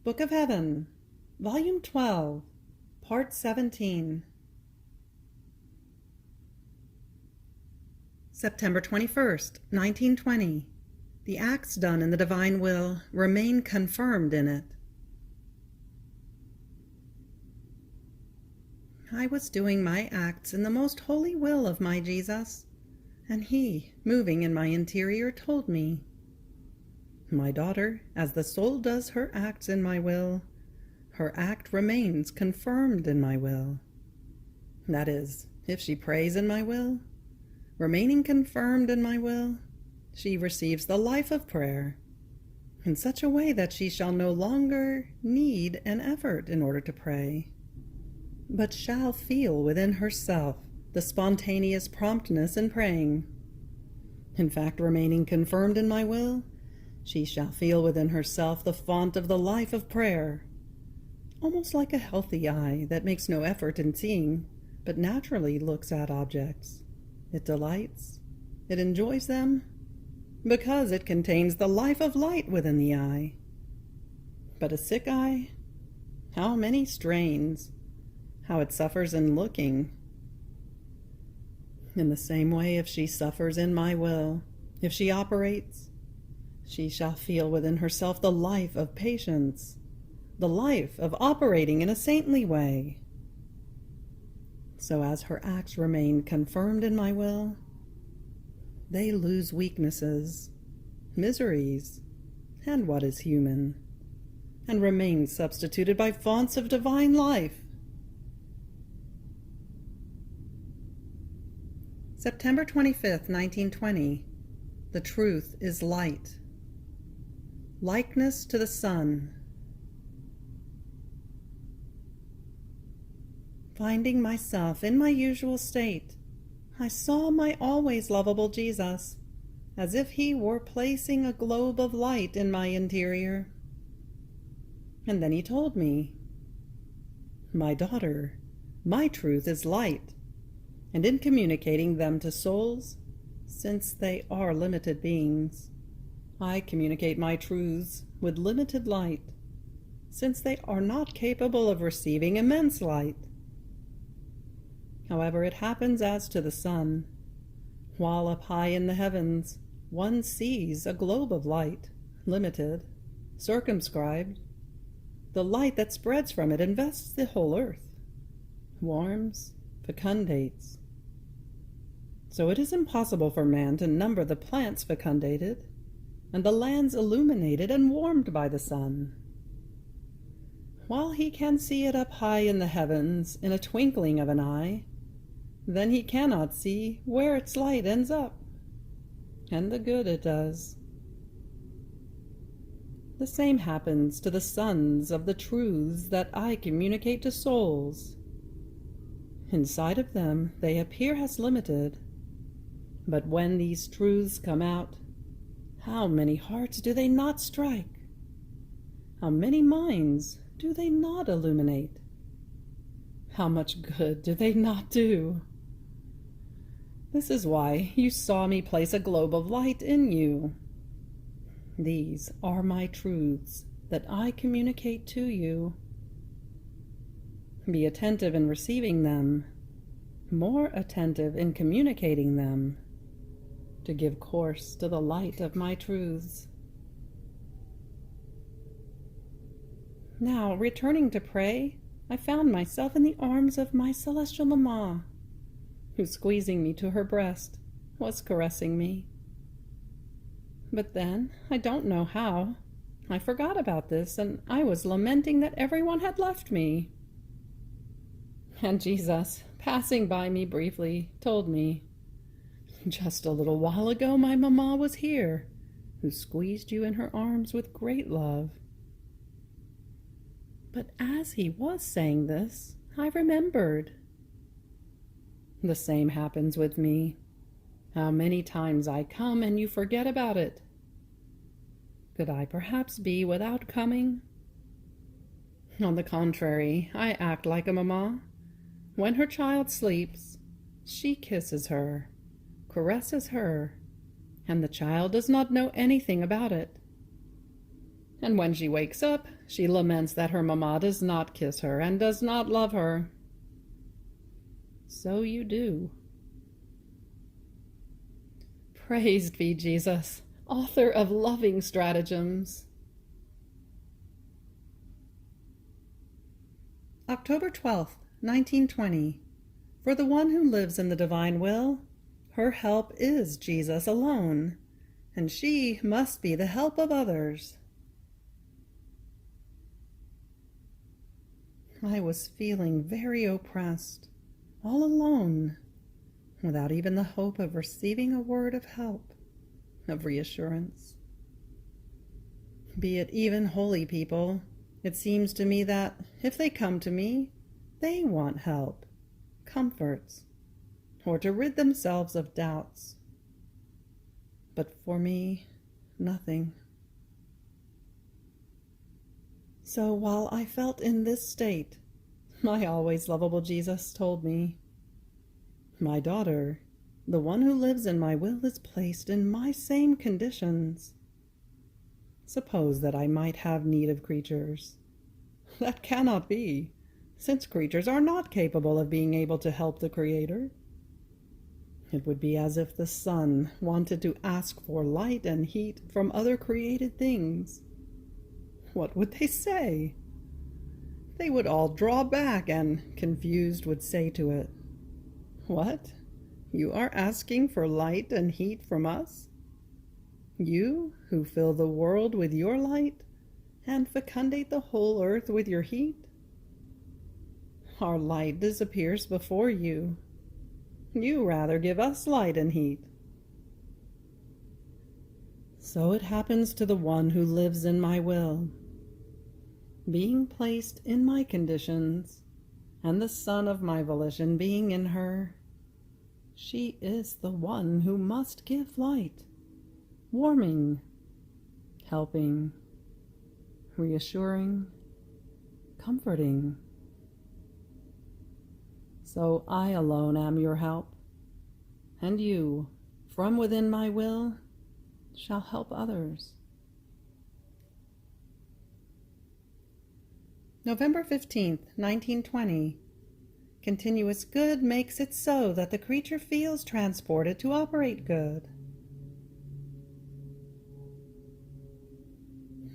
Book of Heaven, Volume 12, Part 17. September 21st, 1920. The acts done in the divine will remain confirmed in it. I was doing my acts in the most holy will of my Jesus, and he, moving in my interior, told me, "My daughter, as the soul does her acts in my will, her act remains confirmed in my will." That is, if she prays in my will, remaining confirmed in my will, she receives the life of prayer in such a way that she shall no longer need an effort in order to pray, but shall feel within herself the spontaneous promptness in praying. In fact, remaining confirmed in my will, she shall feel within herself the font of the life of prayer, almost like a healthy eye that makes no effort in seeing, but naturally looks at objects. It delights, it enjoys them, because it contains the life of light within the eye. But a sick eye, how many strains, how it suffers in looking. In the same way, if she suffers in my will, if she operates, she shall feel within herself the life of patience, the life of operating in a saintly way. So as her acts remain confirmed in my will, they lose weaknesses, miseries, and what is human, and remain substituted by fonts of divine life. September 25th, 1920. The truth is light. Likeness to the sun. Finding myself in my usual state, I saw my always lovable Jesus, as if he were placing a globe of light in my interior. And then he told me, "My daughter, my truth is light, and in communicating them to souls, since they are limited beings, I communicate my truths with limited light, since they are not capable of receiving immense light. However, it happens as to the sun. While up high in the heavens, one sees a globe of light, limited, circumscribed. The light that spreads from it invests the whole earth, warms, fecundates. So it is impossible for man to number the plants fecundated, and the lands illuminated and warmed by the sun. While he can see it up high in the heavens in a twinkling of an eye, then he cannot see where its light ends up, and the good it does. The same happens to the sons of the truths that I communicate to souls. Inside of them they appear as limited, but when these truths come out, how many hearts do they not strike? How many minds do they not illuminate? How much good do they not do? This is why you saw me place a globe of light in you. These are my truths that I communicate to you. Be attentive in receiving them, more attentive in communicating them, to give course to the light of my truths. Now, returning to pray, I found myself in the arms of my celestial mamma, who, squeezing me to her breast, was caressing me. But then, I don't know how, I forgot about this, and I was lamenting that everyone had left me. And Jesus, passing by me briefly, told me, "Just a little while ago my mamma was here, who squeezed you in her arms with great love." But as he was saying this, I remembered. The same happens with me. How many times I come and you forget about it. Could I perhaps be without coming? On the contrary, I act like a mamma. When her child sleeps, she kisses her, caresses her, and the child does not know anything about it. And when she wakes up, she laments that her mamma does not kiss her and does not love her. So you do. Praised be Jesus, author of loving stratagems. October 12th, 1920. For the one who lives in the divine will, her help is Jesus alone, and she must be the help of others. I was feeling very oppressed, all alone, without even the hope of receiving a word of help, of reassurance. Be it even holy people, it seems to me that if they come to me, they want help, comforts, or to rid themselves of doubts. But for me, nothing. So while I felt in this state, my always lovable Jesus told me, "My daughter, the one who lives in my will is placed in my same conditions. Suppose that I might have need of creatures. That cannot be, since creatures are not capable of being able to help the Creator. It would be as if the sun wanted to ask for light and heat from other created things. What would they say? They would all draw back and, confused, would say to it, 'What? You are asking for light and heat from us? You, who fill the world with your light and fecundate the whole earth with your heat? Our light disappears before you. You rather give us light and heat.' So it happens to the one who lives in my will. Being placed in my conditions, and the sun of my volition being in her, she is the one who must give light, warming, helping, reassuring, comforting. So I alone am your help, and you, from within my will, shall help others." November 15th, 1920. Continuous good makes it so that the creature feels transported to operate good.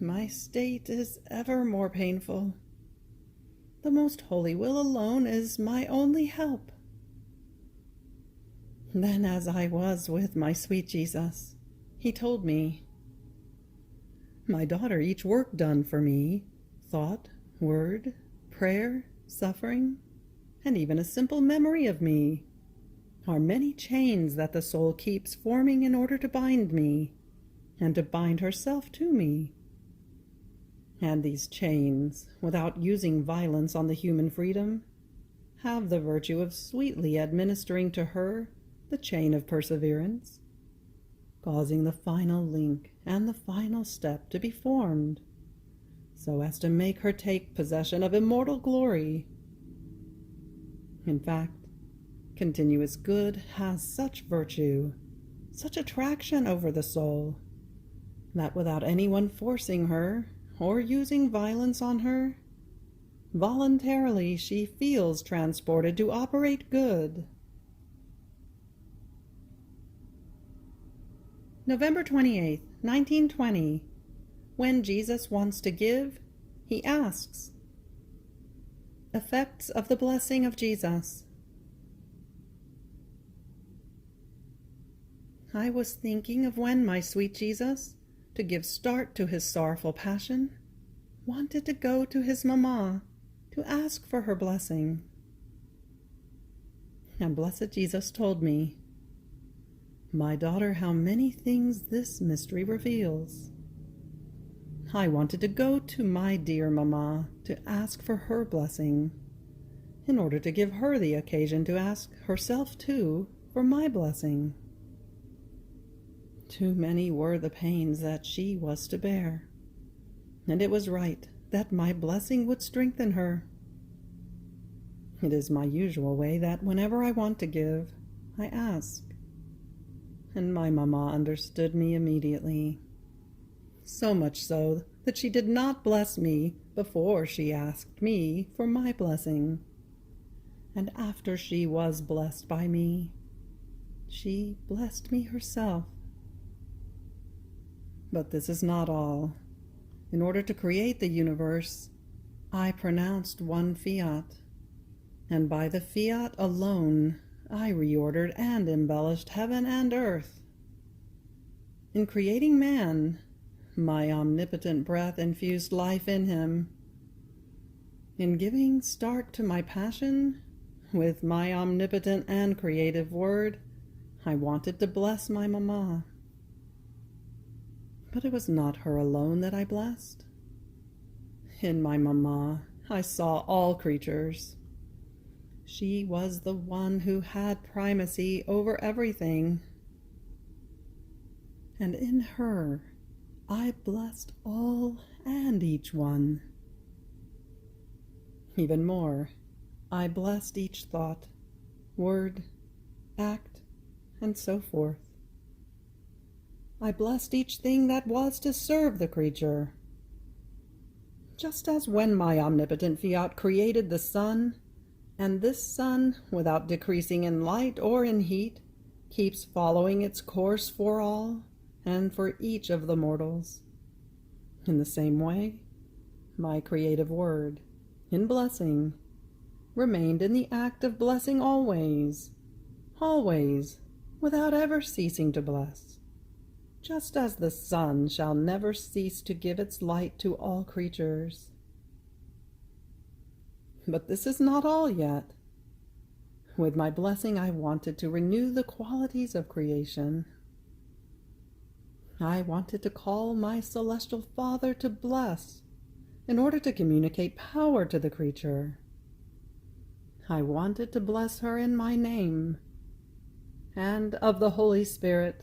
My state is ever more painful. The most holy will alone is my only help. Then, as I was with my sweet Jesus, he told me, "My daughter, each work done for me, thought, word, prayer, suffering, and even a simple memory of me, are many chains that the soul keeps forming in order to bind me, and to bind herself to me. And these chains, without using violence on the human freedom, have the virtue of sweetly administering to her the chain of perseverance, causing the final link and the final step to be formed, so as to make her take possession of immortal glory. In fact, continuous good has such virtue, such attraction over the soul, that without anyone forcing her or using violence on her, voluntarily she feels transported to operate good." November 28th, 1920. When Jesus wants to give, he asks. Effects of the blessing of Jesus. I was thinking of when my sweet Jesus, to give start to his sorrowful passion, wanted to go to his mamma to ask for her blessing. And blessed Jesus told me, "My daughter, how many things this mystery reveals. I wanted to go to my dear mamma to ask for her blessing, in order to give her the occasion to ask herself too for my blessing. Too many were the pains that she was to bear, and it was right that my blessing would strengthen her. It is my usual way that whenever I want to give, I ask, and my mamma understood me immediately. So much so that she did not bless me before she asked me for my blessing. And after she was blessed by me, she blessed me herself. But this is not all. In order to create the universe, I pronounced one fiat, and by the fiat alone I reordered and embellished heaven and earth. In creating man, my omnipotent breath infused life in him. In giving start to my passion, with my omnipotent and creative word, I wanted to bless my mamma. But it was not her alone that I blessed. In my mamma, I saw all creatures. She was the one who had primacy over everything. And in her, I blessed all and each one. Even more, I blessed each thought, word, act, and so forth. I blessed each thing that was to serve the creature. Just as when my omnipotent fiat created the sun, and this sun, without decreasing in light or in heat, keeps following its course for all, and for each of the mortals. In the same way, my creative word, in blessing, remained in the act of blessing always, always, without ever ceasing to bless, just as the sun shall never cease to give its light to all creatures. But this is not all yet. With my blessing, I wanted to renew the qualities of creation. I wanted to call my celestial Father to bless, in order to communicate power to the creature. I wanted to bless her in my name, and of the Holy Spirit,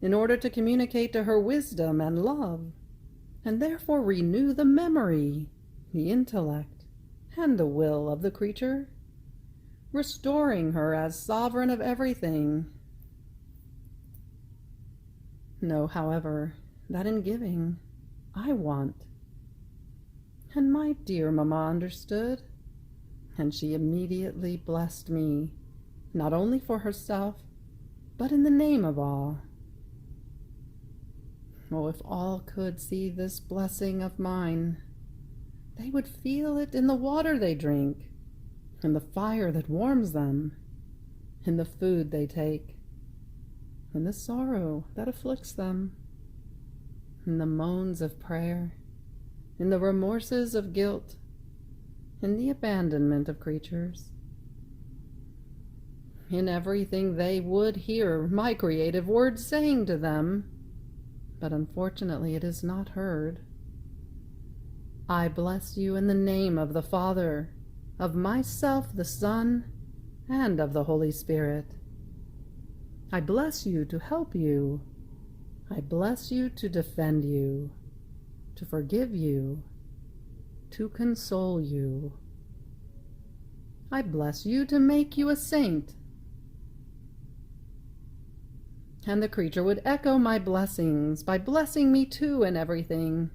in order to communicate to her wisdom and love, and therefore renew the memory, the intellect, and the will of the creature, restoring her as sovereign of everything. Know, however, that in giving, I want. And my dear mamma understood, and she immediately blessed me, not only for herself, but in the name of all. Oh, if all could see this blessing of mine, they would feel it in the water they drink, in the fire that warms them, in the food they take, in the sorrow that afflicts them, in the moans of prayer, in the remorses of guilt, in the abandonment of creatures. In everything they would hear my creative word saying to them, but unfortunately it is not heard. I bless you in the name of the Father, of myself the Son, and of the Holy Spirit. I bless you to help you. I bless you to defend you, to forgive you, to console you. I bless you to make you a saint. And the creature would echo my blessings by blessing me too in everything.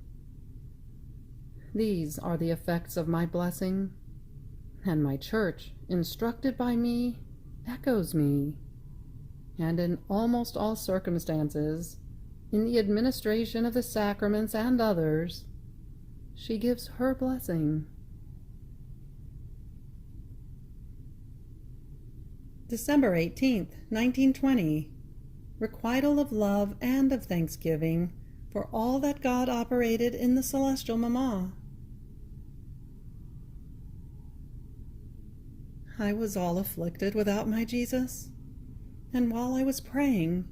These are the effects of my blessing, and my church, instructed by me, echoes me, and in almost all circumstances, in the administration of the sacraments and others, she gives her blessing. December 18th, 1920. Requital of love and of thanksgiving for all that God operated in the celestial mamma. I was all afflicted without my Jesus, and while I was praying,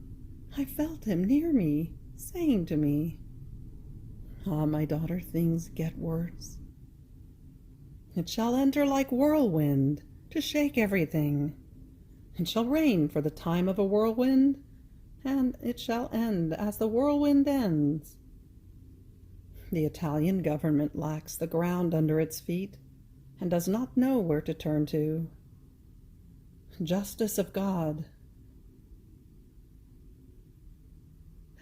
I felt him near me, saying to me, "Ah, my daughter, things get worse. It shall enter like whirlwind to shake everything. It shall rain for the time of a whirlwind, and it shall end as the whirlwind ends. The Italian government lacks the ground under its feet, and does not know where to turn to. Justice of God."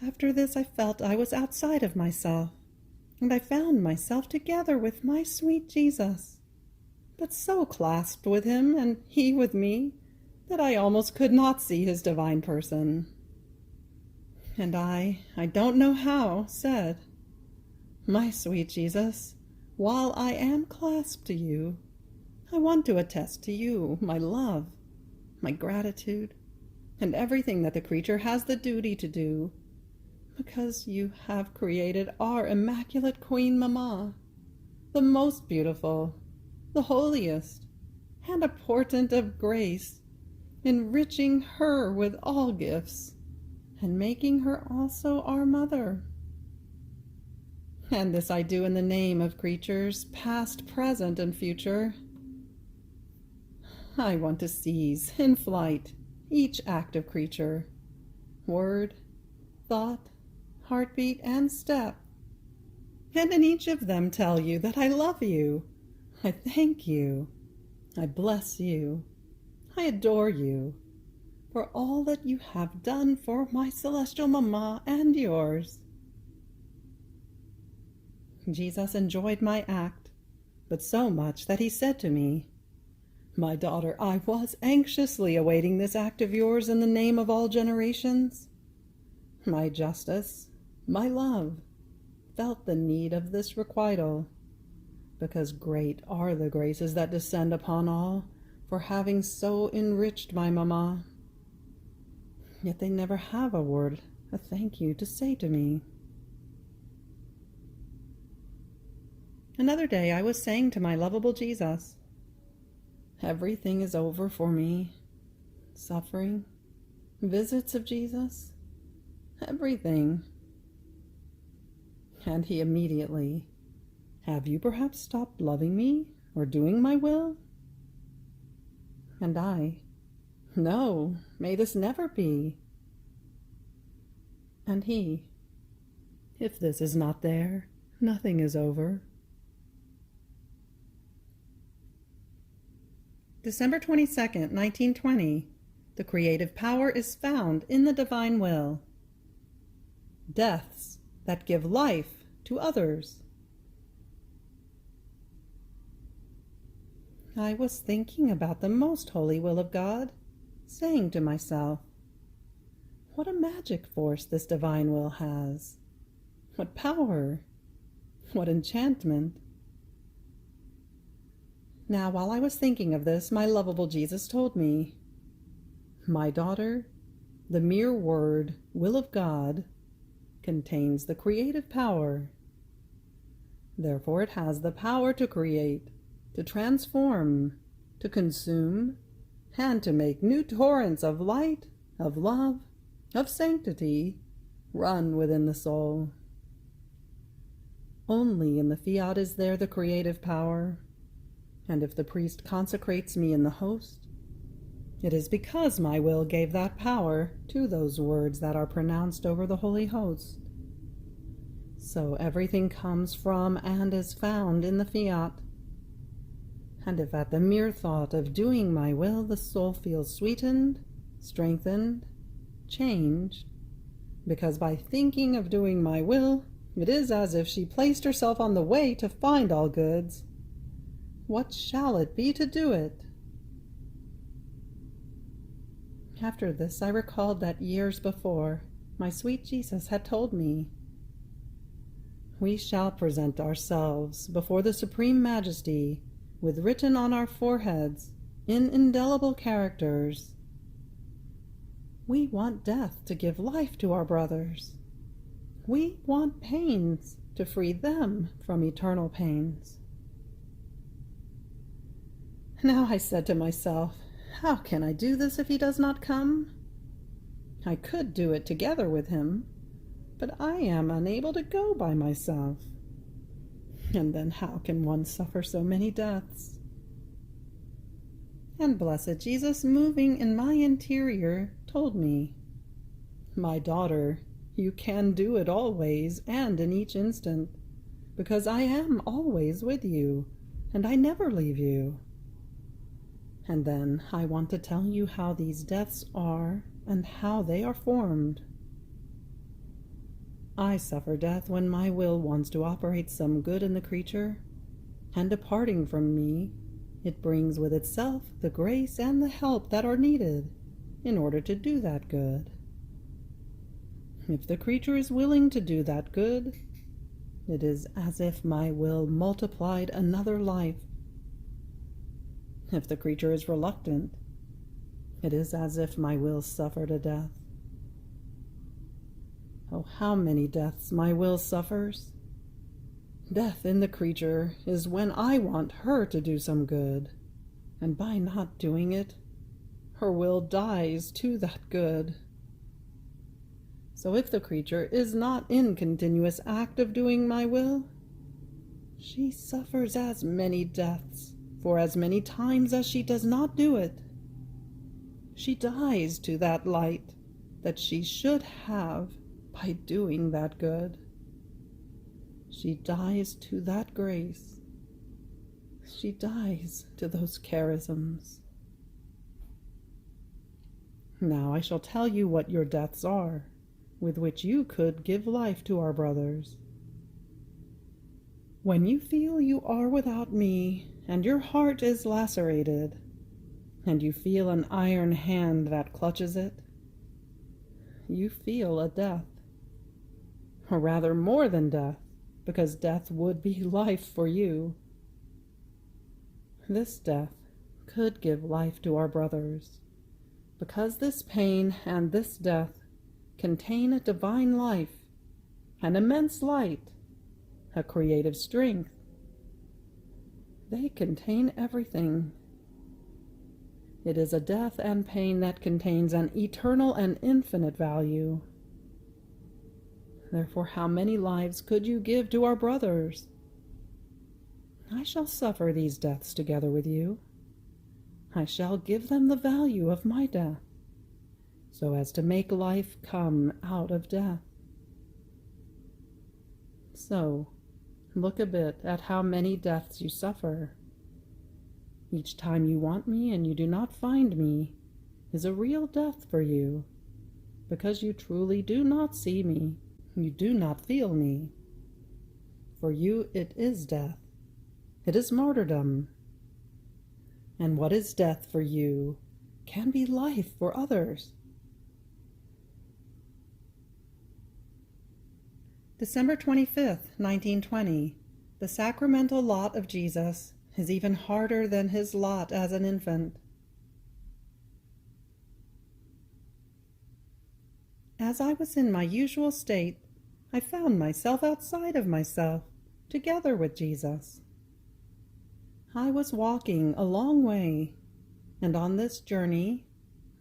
After this I felt I was outside of myself, and I found myself together with my sweet Jesus, but so clasped with him and he with me that I almost could not see his divine person. And I don't know how, said, "My sweet Jesus, while I am clasped to you, I want to attest to you my love, my gratitude, and everything that the creature has the duty to do, because you have created our immaculate Queen Mamma, the most beautiful, the holiest, and a portent of grace, enriching her with all gifts, and making her also our mother. And this I do in the name of creatures, past, present, and future. I want to seize, in flight, each active creature, word, thought, heartbeat, and step, and in each of them tell you that I love you, I thank you, I bless you, I adore you, for all that you have done for my celestial Mamma and yours." Jesus enjoyed my act, but so much that he said to me, "My daughter, I was anxiously awaiting this act of yours in the name of all generations. My justice, my love, felt the need of this requital, because great are the graces that descend upon all for having so enriched my Mamma. Yet they never have a word, a thank you, to say to me." Another day I was saying to my lovable Jesus, "Everything is over for me. Suffering, visits of Jesus, everything." And he immediately, "Have you perhaps stopped loving me or doing my will?" And I, "No, may this never be." And he, "If this is not there, nothing is over." December 22nd, 1920. The creative power is found in the divine will. Deaths that give life to others. I was thinking about the most holy will of God, saying to myself, what a magic force this divine will has. What power, what enchantment. Now, while I was thinking of this, my lovable Jesus told me, "My daughter, the mere word, will of God, contains the creative power. Therefore it has the power to create, to transform, to consume, and to make new torrents of light, of love, of sanctity, run within the soul. Only in the Fiat is there the creative power, and if the priest consecrates me in the host, it is because my will gave that power to those words that are pronounced over the holy host. So everything comes from and is found in the Fiat. And if at the mere thought of doing my will the soul feels sweetened, strengthened, changed, because by thinking of doing my will, it is as if she placed herself on the way to find all goods, what shall it be to do it?" After this I recalled that years before my sweet Jesus had told me, "We shall present ourselves before the Supreme Majesty with written on our foreheads in indelible characters, 'We want death to give life to our brothers. We want pains to free them from eternal pains.'" Now I said to myself, how can I do this if he does not come? I could do it together with him, but I am unable to go by myself. And then how can one suffer so many deaths? And blessed Jesus, moving in my interior, told me, "My daughter, you can do it always and in each instant, because I am always with you, and I never leave you. And then I want to tell you how these deaths are and how they are formed. I suffer death when my will wants to operate some good in the creature, and departing from me, it brings with itself the grace and the help that are needed in order to do that good. If the creature is willing to do that good, it is as if my will multiplied another life. If the creature is reluctant, it is as if my will suffered a death. Oh, how many deaths my will suffers! Death in the creature is when I want her to do some good, and by not doing it, her will dies to that good. So if the creature is not in continuous act of doing my will, she suffers as many deaths for as many times as she does not do it. She dies to that light that she should have by doing that good. She dies to that grace. She dies to those charisms. Now I shall tell you what your deaths are, with which you could give life to our brothers. When you feel you are without me, and your heart is lacerated, and you feel an iron hand that clutches it, you feel a death, or rather more than death, because death would be life for you. This death could give life to our brothers, because this pain and this death contain a divine life, an immense light, a creative strength. They contain everything. It is a death and pain that contains an eternal and infinite value. Therefore, how many lives could you give to our brothers? I shall suffer these deaths together with you. I shall give them the value of my death, so as to make life come out of death. So, look a bit at how many deaths you suffer. Each time you want me and you do not find me is a real death for you, because you truly do not see me, you do not feel me. For you it is death. It is martyrdom. And what is death for you can be life for others. December 25th, 1920. The sacramental lot of Jesus is even harder than his lot as an infant. As I was in my usual state, I found myself outside of myself, together with Jesus. I was walking a long way, and on this journey,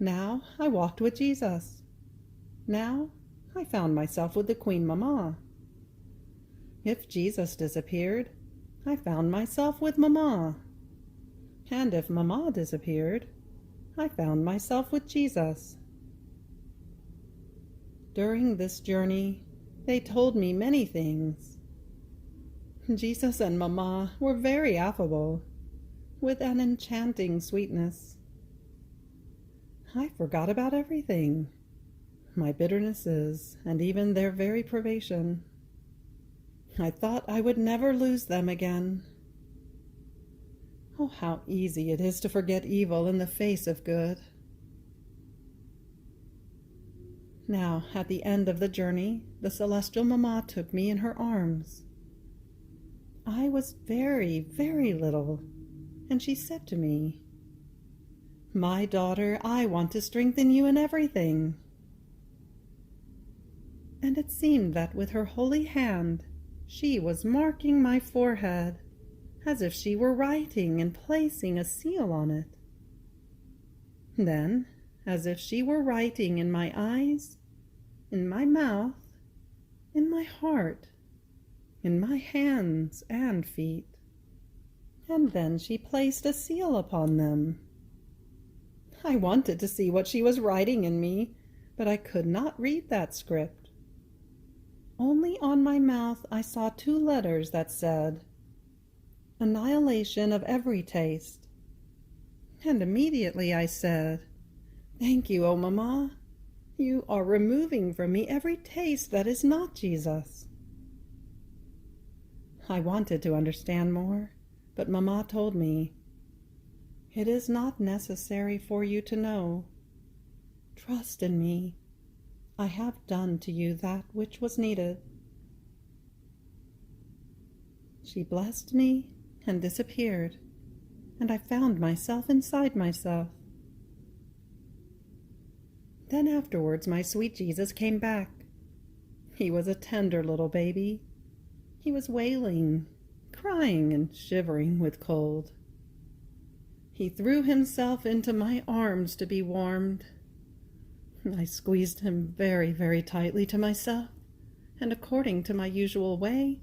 now I walked with Jesus. Now I found myself with the Queen Mamma. If Jesus disappeared, I found myself with Mamma. And if Mamma disappeared, I found myself with Jesus. During this journey, they told me many things. Jesus and Mamma were very affable, with an enchanting sweetness. I forgot about everything, my bitternesses, and even their very privation. I thought I would never lose them again. Oh, how easy it is to forget evil in the face of good. Now, at the end of the journey, the celestial Mamma took me in her arms. I was very, very little, and she said to me, "My daughter, I want to strengthen you in everything." And it seemed that with her holy hand, she was marking my forehead, as if she were writing and placing a seal on it. Then, as if she were writing in my eyes, in my mouth, in my heart, in my hands and feet. And then she placed a seal upon them. I wanted to see what she was writing in me, but I could not read that script. Only on my mouth I saw 2 letters that said, "Annihilation of every taste." And immediately I said, "Thank you, O Mamma. You are removing from me every taste that is not Jesus. I wanted to understand more, but Mamma told me, "It is not necessary for you to know. Trust in me. I have done to you that which was needed." She blessed me and disappeared, and I found myself inside myself. Then afterwards my sweet Jesus came back. He was a tender little baby. He was wailing, crying, and shivering with cold. He threw himself into my arms to be warmed. I squeezed him very, very tightly to myself, and according to my usual way,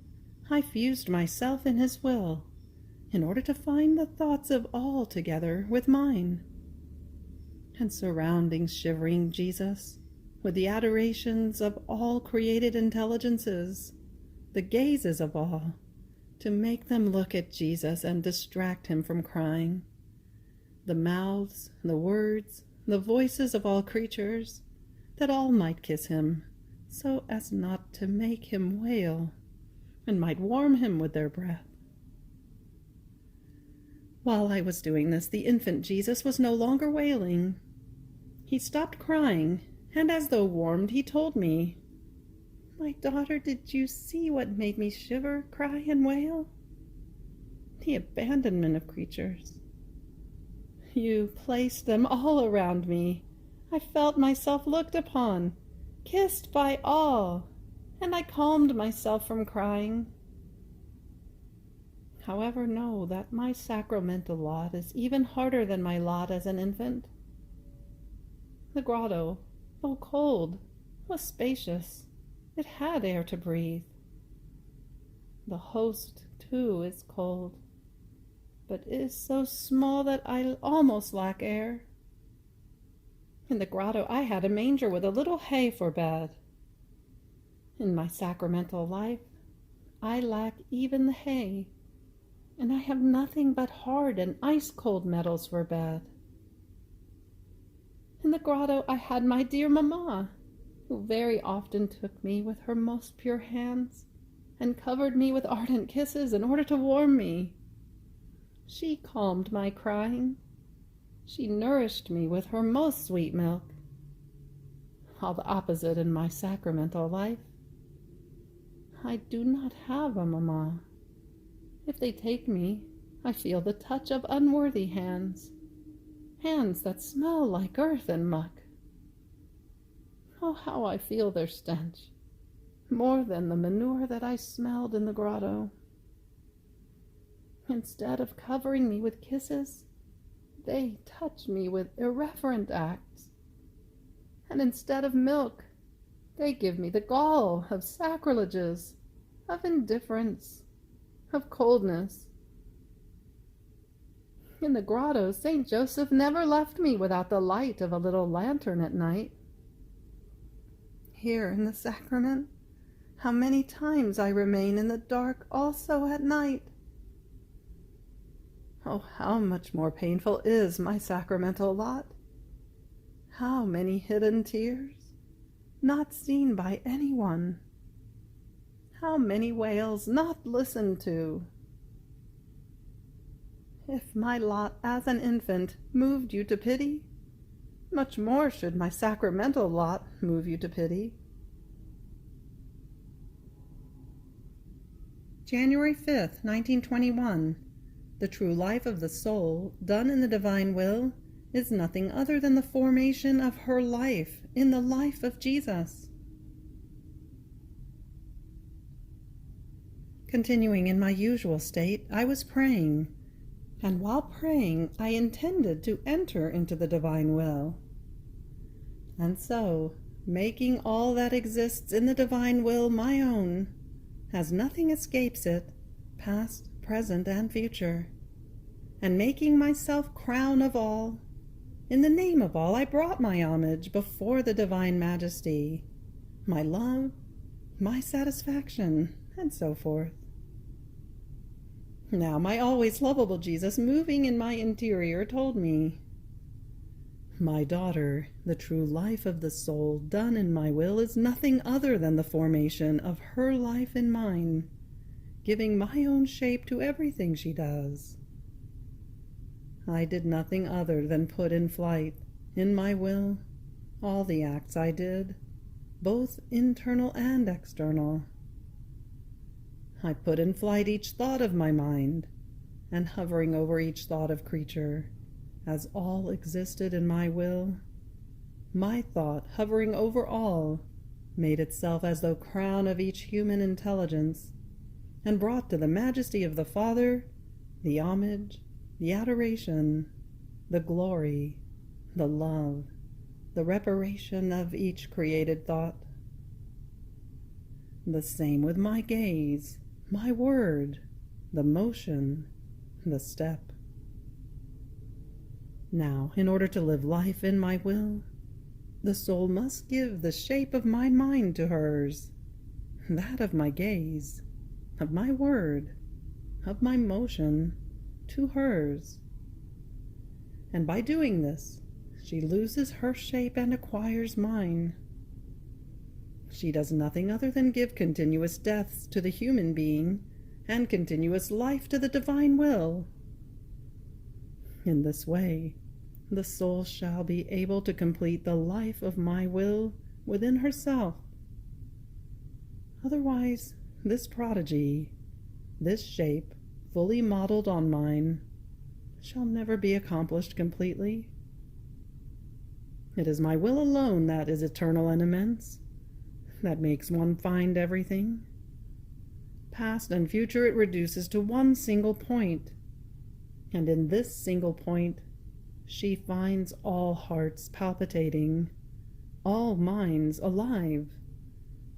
I fused myself in his will, in order to find the thoughts of all together with mine. And surrounding shivering Jesus, with the adorations of all created intelligences, the gazes of all, to make them look at Jesus and distract him from crying, the mouths, the words, the voices of all creatures, that all might kiss him, so as not to make him wail, and might warm him with their breath. While I was doing this, the infant Jesus was no longer wailing. He stopped crying, and as though warmed, he told me, "My daughter, did you see what made me shiver, cry, and wail? The abandonment of creatures. You placed them all around me. I felt myself looked upon, kissed by all, and I calmed myself from crying. However, know that my sacramental lot is even harder than my lot as an infant. The grotto, though cold, was spacious. It had air to breathe. The host, too, is cold, but is so small that I almost lack air. In the grotto I had a manger with a little hay for bed. In my sacramental life I lack even the hay, and I have nothing but hard and ice-cold metals for bed. In the grotto I had my dear Mamma, who very often took me with her most pure hands, and covered me with ardent kisses in order to warm me. She calmed my crying. She nourished me with her most sweet milk. All the opposite in my sacramental life. I do not have a Mamma. If they take me, I feel the touch of unworthy hands, hands that smell like earth and muck. Oh, how I feel their stench, more than the manure that I smelled in the grotto. Instead of covering me with kisses, they touch me with irreverent acts. And instead of milk, they give me the gall of sacrileges, of indifference, of coldness. In the grotto, St. Joseph never left me without the light of a little lantern at night. Here in the sacrament, how many times I remain in the dark also at night. Oh, how much more painful is my sacramental lot! How many hidden tears, not seen by anyone! How many wails not listened to! If my lot as an infant moved you to pity, much more should my sacramental lot move you to pity. January 5th, 1921. The true life of the soul, done in the divine will, is nothing other than the formation of her life in the life of Jesus. Continuing in my usual state, I was praying, and while praying I intended to enter into the divine will. And so, making all that exists in the divine will my own, as nothing escapes it, past, present, and future, and making myself crown of all, in the name of all I brought my homage before the divine majesty, my love, my satisfaction, and so forth. Now my always lovable Jesus, moving in my interior, told me, My daughter, the true life of the soul done in my will is nothing other than the formation of her life in mine, giving my own shape to everything she does. I did nothing other than put in flight, in my will, all the acts I did, both internal and external. I put in flight each thought of my mind, and hovering over each thought of creature, as all existed in my will, my thought hovering over all made itself as though crown of each human intelligence, and brought to the majesty of the Father the homage, the adoration, the glory, the love, the reparation of each created thought. The same with my gaze, my word, the motion, the step. Now, in order to live life in my will, the soul must give the shape of my mind to hers, that of my gaze, of my word, of my motion, to hers. And by doing this, she loses her shape and acquires mine. She does nothing other than give continuous deaths to the human being and continuous life to the divine will. In this way, the soul shall be able to complete the life of my will within herself. Otherwise, this prodigy, this shape fully modeled on mine, shall never be accomplished completely. It is my will alone that is eternal and immense, that makes one find everything. Past and future it reduces to one single point, and in this single point she finds all hearts palpitating, all minds alive,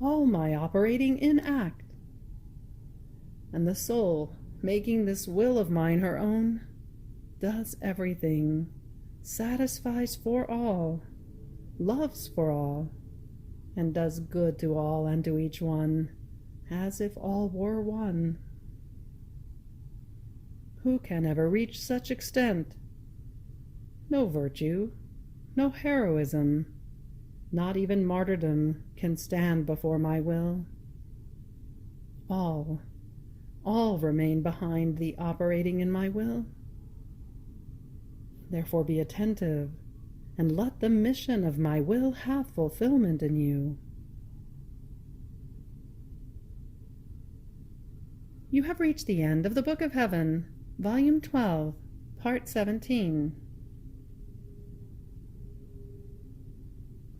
all my operating in act. And the soul, making this will of mine her own, does everything, satisfies for all, loves for all, and does good to all and to each one, as if all were one. Who can ever reach such extent? No virtue, no heroism, not even martyrdom can stand before my will. All remain behind the operating in my will. Therefore be attentive, and let the mission of my will have fulfillment in you. You have reached the end of the Book of Heaven, Volume 12, Part 17.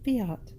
Fiat.